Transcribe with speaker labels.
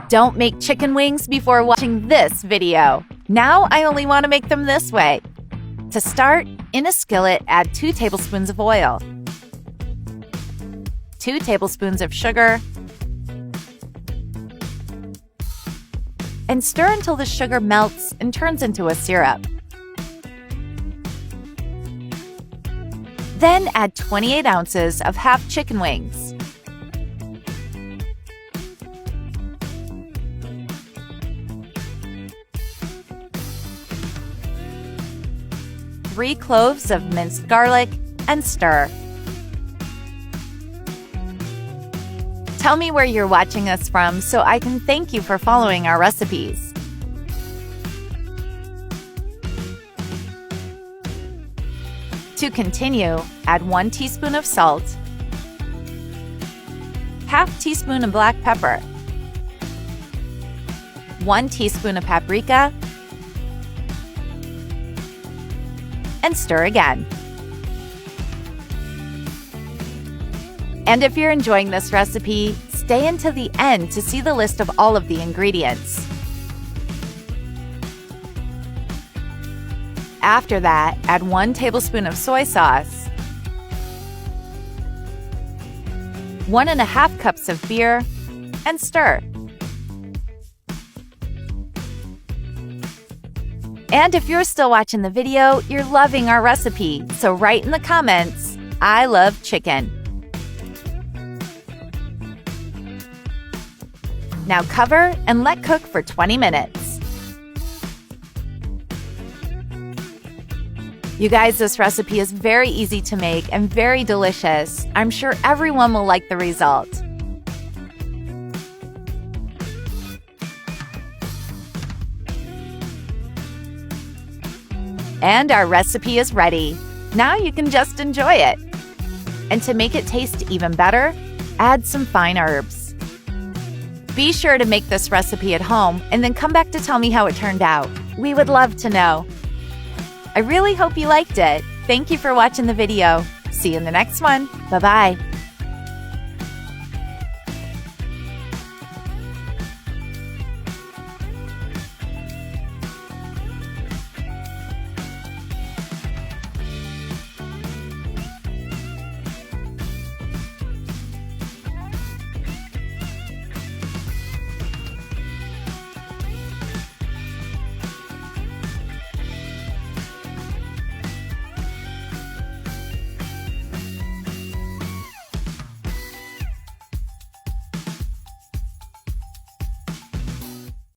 Speaker 1: Don't make chicken wings before watching this video. Now I only want to make them this way. To start, in a skillet, add 2 tablespoons of oil, 2 tablespoons of sugar, and stir until the sugar melts and turns into a syrup. Then add 28 ounces of half chicken wings, 3 cloves of minced garlic, and stir. Tell me where you're watching us from so I can thank you for following our recipes. To continue, add 1 teaspoon of salt, ½ teaspoon of black pepper, 1 teaspoon of paprika, and stir again. And if you're enjoying this recipe, stay until the end to see the list of all of the ingredients. After that, add 1 tablespoon of soy sauce, 1½ cups of beer, and stir. And if you're still watching the video, you're loving our recipe, so write in the comments, "I love chicken." Now cover and let cook for 20 minutes. You guys, this recipe is very easy to make and very delicious. I'm sure everyone will like the result. And our recipe is ready. Now you can just enjoy it. And to make it taste even better, add some fine herbs. Be sure to make this recipe at home and then come back to tell me how it turned out. We would love to know. I really hope you liked it. Thank you for watching the video. See you in the next one. Bye-bye.